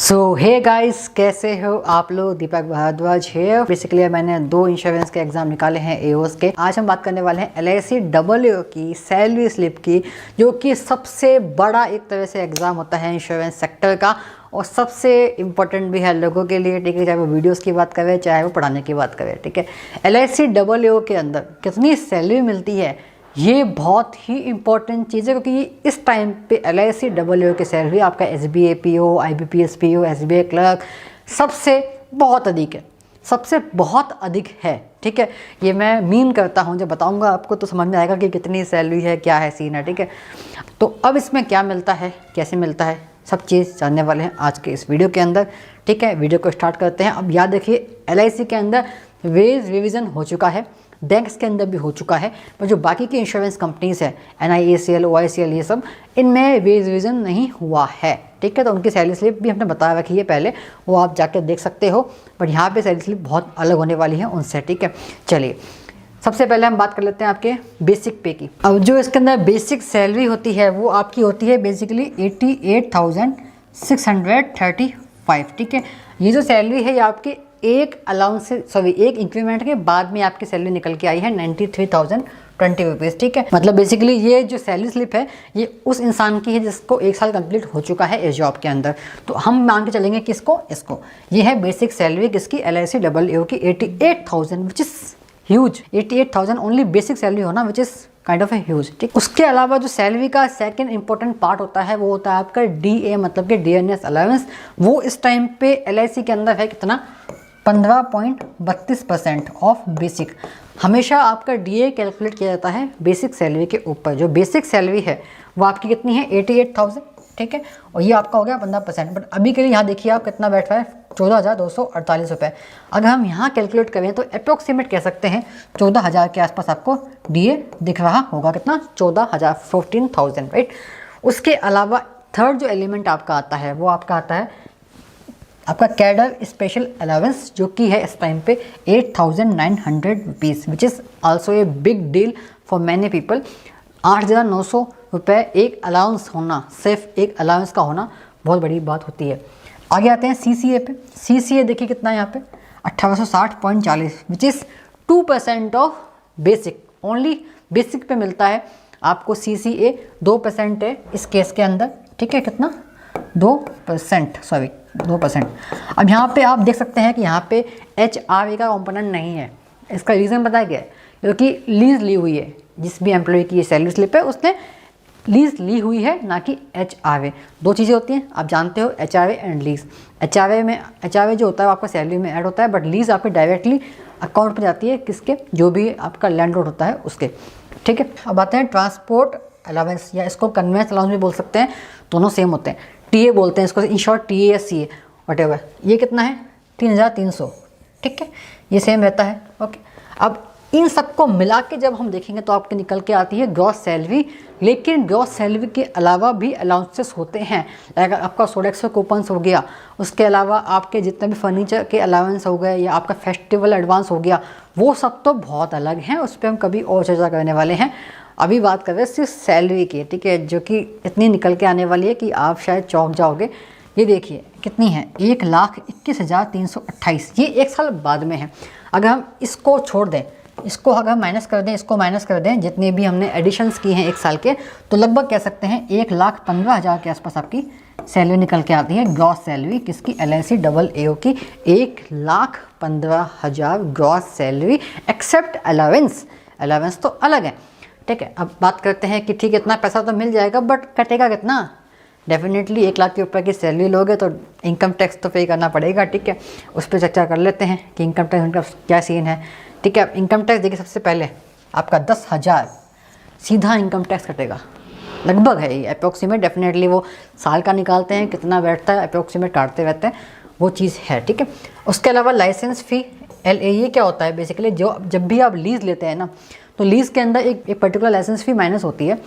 Hey guys, कैसे हो आप लोग। दीपक भारद्वाज है। बेसिकली मैंने 2 इंश्योरेंस के एग्जाम निकाले हैं एओस के। आज हम बात करने वाले हैं LIC AAO की सैलरी स्लिप की, जो कि सबसे बड़ा एक तरह से एग्जाम होता है इंश्योरेंस सेक्टर का और सबसे इम्पोर्टेंट भी है लोगों के लिए। ठीक है, चाहे वो वीडियोस की बात करें चाहे वो पढ़ाने की बात करें। ठीक है, LIC AAO के अंदर कितनी सैलरी मिलती है ये बहुत ही इंपॉर्टेंट चीज़ है, क्योंकि इस टाइम पे LIC AAO की सैलरी आपका SBA PO, IBPS PO, SBA clerk सबसे बहुत अधिक है, सबसे बहुत अधिक है। ठीक है, ये मैं मीन करता हूँ, जब बताऊँगा आपको तो समझ में आएगा कि कितनी सैलरी है, क्या है सीन है। ठीक है, तो अब इसमें क्या मिलता है, कैसे मिलता है, सब चीज़ जानने वाले हैं आज के इस वीडियो के अंदर। ठीक है, वीडियो को स्टार्ट करते हैं। अब याद रखिए, LIC के अंदर वेज रिवीजन हो चुका है, बैंक्स के अंदर भी हो चुका है, पर जो बाकी की इंश्योरेंस कंपनीज है NIACL, OICL, ये सब, इनमें वेज रिवीजन नहीं हुआ है। ठीक है, तो उनकी सैलरी स्लिप भी हमने बता रखी है पहले, वो आप जाकर देख सकते हो, बट यहाँ पे सैलरी स्लिप बहुत अलग होने वाली है उनसे। ठीक है, चलिए सबसे पहले हम बात कर लेते हैं आपके बेसिक पे की। अब जो इसके अंदर बेसिक सैलरी होती है वो आपकी होती है बेसिकली 88,635। ठीक है, ये जो सैलरी है ये आपकी एक अलाउंस से एक इंक्रीमेंट के बाद में आपकी सैलरी निकल के आई है 93,020 रुपीज़। ठीक है, मतलब बेसिकली ये जो सैलरी स्लिप है ये उस इंसान की है जिसको 1 साल कंप्लीट हो चुका है इस जॉब के अंदर। तो हम मान के चलेंगे किसको, इसको। ये है बेसिक सैलरी किसकी, LIC AAO की 88,000, which is huge. 88,000 only basic salary होना, which is kind of a huge. ठीक, उसके अलावा जो सैलरी का सेकंड इंपॉर्टेंट पार्ट होता है वो होता है आपका DA, मतलब कि DNS अलाउंस। वो इस टाइम पे LIC के अंदर है कितना, 15.32% ऑफ बेसिक। हमेशा आपका DA कैलकुलेट किया जाता है बेसिक सैलरी के ऊपर। जो बेसिक सैलरी है वो आपकी कितनी है, 88,000। ठीक है, और ये आपका हो गया 15%। बट अभी के लिए यहाँ देखिए आप कितना बैठ रहा है, 14,248 रुपये। अगर हम यहाँ कैलकुलेट करें तो अप्रोक्सीमेट कह सकते हैं 14,000 के आसपास आपको DA दिख रहा होगा। कितना, 14,000, 14,000, राइट। उसके अलावा थर्ड जो एलिमेंट आपका आता है वो आपका आता है आपका कैडर स्पेशल अलाउंस, जो कि है इस टाइम पे 8,900 rupees, which is also a big deal for many people. 8,900 रुपये एक अलाउंस होना, सिर्फ एक अलाउंस का होना बहुत बड़ी बात होती है। आगे आते हैं CCA पे। CCA देखिए कितना है यहाँ पे, 1860.40, which is 2% of basic. Only basic पे मिलता है आपको CCA। 2% है इस केस के अंदर। ठीक है, कितना, 2%, सॉरी 2%। अब यहाँ पे आप देख सकते हैं कि यहाँ पे HRA का कंपोनेंट नहीं है। इसका रीज़न बताया गया है, क्योंकि लीज ली हुई है। जिस भी एम्प्लॉय की ये सैलरी स्लिप है उसने लीज ली हुई है, ना कि HRA। 2 चीज़ें होती हैं, आप जानते हो, HRA एंड लीज। HRA जो होता है वो आपका सैलरी में ऐड होता है, बट लीज आपके डायरेक्टली अकाउंट पर जाती है, किसके, जो भी आपका लैंडलॉर्ड होता है उसके। ठीक है, अब आते हैं ट्रांसपोर्ट अलाउंस, या इसको कन्वेंस अलाउंस भी बोल सकते हैं, दोनों सेम होते हैं। TA बोलते हैं इसको, इन शॉर्ट TA या CA वट एवर। ये कितना है, 3,300। ठीक है, ये सेम रहता है। ओके, अब इन सबको मिला के जब हम देखेंगे तो आपके निकल के आती है ग्रॉस सैलरी। लेकिन ग्रॉस सैलरी के अलावा भी अलाउंसेस होते हैं, अगर आपका सोडेक्स कूपन्स हो गया, उसके अलावा आपके जितने भी फर्नीचर के अलाउंस हो गए, या आपका फेस्टिवल एडवांस हो गया, वो सब तो बहुत अलग हैं, उस पर हम कभी और चर्चा करने वाले हैं। अभी बात कर रहे हैं सिर्फ सैलरी की। ठीक है, जो कि इतनी निकल के आने वाली है कि आप शायद चौंक जाओगे। ये देखिए कितनी है, 1,21,328। ये 1 साल बाद में है। अगर हम इसको छोड़ दें, इसको अगर माइनस कर दें, इसको माइनस कर दें, जितने भी हमने एडिशंस किए हैं 1 साल के, तो लगभग कह सकते हैं 1,15,000 के आसपास आपकी सैलरी निकल के आती है। ग्रॉस सैलरी किसकी, LIC AAO की 1,15,000 gross salary, except allowance. Allowance तो अलग है। ठीक है, अब बात करते हैं कि ठीक है इतना पैसा तो मिल जाएगा, बट कटेगा कितना। डेफिनेटली 1 लाख के ऊपर की सैलरी लोगे तो इनकम टैक्स तो पे करना पड़ेगा। ठीक है, उस पर चर्चा कर लेते हैं कि इनकम टैक्स का क्या सीन है। ठीक है, इनकम टैक्स देखिए, सबसे पहले आपका 10,000 सीधा इनकम टैक्स कटेगा, लगभग है ये अप्रोक्सीमेट। डेफिनेटली वो साल का निकालते हैं, कितना बैठता है अप्रोक्सीमेट काटते रहते हैं, वो चीज़ है। ठीक है, उसके अलावा लाइसेंस फ़ी LAE क्या होता है, बेसिकली जो जब भी आप लीज़ लेते हैं ना, तो लीज़ के अंदर एक पर्टिकुलर लाइसेंस फ़ी माइनस होती है,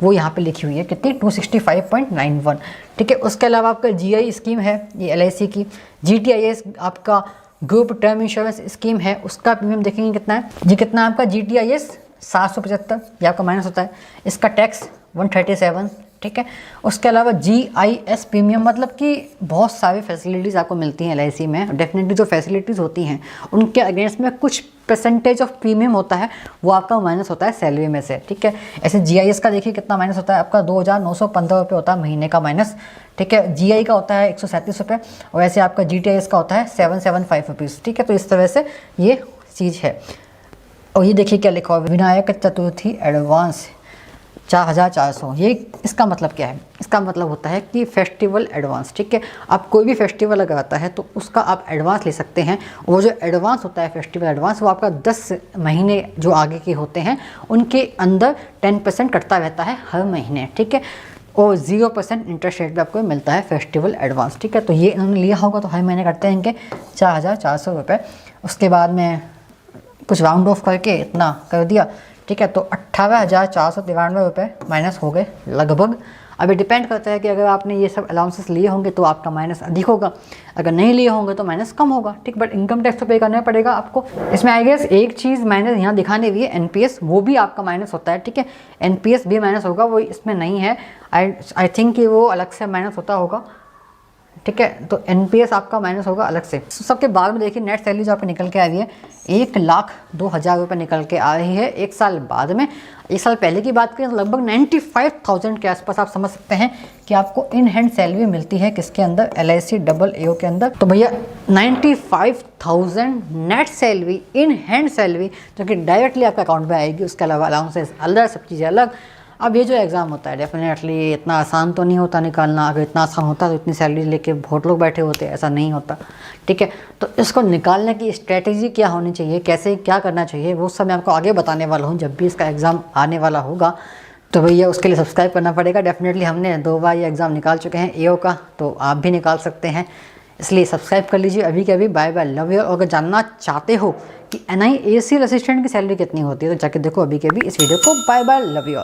वो यहाँ पे लिखी हुई है कितनी, 265.91। ठीक है, उसके अलावा आपका GI स्कीम है ये LIC की। GTIS आपका ग्रुप टर्म इंश्योरेंस स्कीम है, उसका प्रीमियम देखेंगे कितना है जी, कितना आपका GTIS 775, ये आपका माइनस होता है। इसका टैक्स 137। ठीक है। उसके अलावा GIS प्रीमियम मतलब कि बहुत सारी फैसिलिटीज़ आपको मिलती हैं LIC में। डेफिनेटली जो फैसिलिटीज़ होती हैं उनके अगेंस्ट में कुछ परसेंटेज ऑफ प्रीमियम होता है, वो आपका माइनस होता है सैलरी में से, ठीक है। ऐसे GIS का देखिए कितना माइनस होता है आपका, 2,915 रुपये होता है महीने का माइनस, ठीक है। GI का होता है 137 रुपये, और ऐसे आपका GTIS का होता है 775 रुपीज़, ठीक है। तो इस तरह से ये चीज़ है। और ये देखिए क्या लिखा हुआ है, विनायक चतुर्थी एडवांस 4,400। ये इसका मतलब क्या है? इसका मतलब होता है कि फेस्टिवल एडवांस, ठीक है। आप कोई भी फेस्टिवल अगर आता है तो उसका आप एडवांस ले सकते हैं। वो जो एडवांस होता है फेस्टिवल एडवांस, वो आपका 10 महीने जो आगे के होते हैं उनके अंदर 10% कटता रहता है हर महीने, ठीक है। और 0% इंटरेस्ट रेट भी आपको मिलता है फेस्टिवल एडवांस, ठीक है। तो ये इन्होंने लिया होगा तो हर महीने कटते हैं इनके 4,400 रुपये। उसके बाद में कुछ राउंड ऑफ करके इतना कर दिया, ठीक है। तो 18,493 रुपये माइनस हो गए लगभग। अभी डिपेंड करता है कि अगर आपने ये सब अलाउंसेस लिए होंगे तो आपका माइनस अधिक होगा, अगर नहीं लिए होंगे तो माइनस कम होगा, ठीक। बट इनकम टैक्स तो पे करना पड़ेगा आपको। इसमें आई गेस एक चीज़ माइनस यहाँ दिखाने भी है, NPS, वो भी आपका माइनस होता है, ठीक है। NPS भी माइनस होगा, वो इसमें नहीं है। आई थिंक कि वो अलग से माइनस होता होगा, ठीक है। तो NPS आपका माइनस होगा अलग से। सबके बाद में देखिए नेट सैलरी जो आपको निकल के आ रही है 1,02,000 रुपये निकल के आ रही है एक साल बाद में। एक साल पहले की बात करें तो लगभग 95,000 के आसपास आप समझ सकते हैं कि आपको इन हैंड सैलरी मिलती है किसके अंदर, LIC AAO के अंदर। तो भैया 95,000 net salary, in hand salary, जो कि डायरेक्टली आपके अकाउंट में आएगी। उसके अलावा अलाउंसेस अलग, सब चीज़ें अलग। अब ये जो एग्ज़ाम होता है डेफिनेटली इतना आसान तो नहीं होता निकालना। अगर इतना आसान होता तो इतनी सैलरी लेके बहुत लोग बैठे होते, ऐसा नहीं होता, ठीक है। तो इसको निकालने की स्ट्रेटेजी क्या होनी चाहिए, कैसे क्या करना चाहिए, वो सब मैं आपको आगे बताने वाला हूँ जब भी इसका एग्ज़ाम आने वाला होगा। तो भैया उसके लिए सब्सक्राइब करना पड़ेगा। डेफिनेटली हमने 2 बार ये एग्ज़ाम निकाल चुके हैं AO का, तो आप भी निकाल सकते हैं, इसलिए सब्सक्राइब कर लीजिए अभी के अभी। Bye bye, love you. अगर जानना चाहते हो कि NI ACL असिस्टेंट की सैलरी कितनी होती है तो जाके देखो अभी के अभी इस वीडियो को। Bye bye, love you.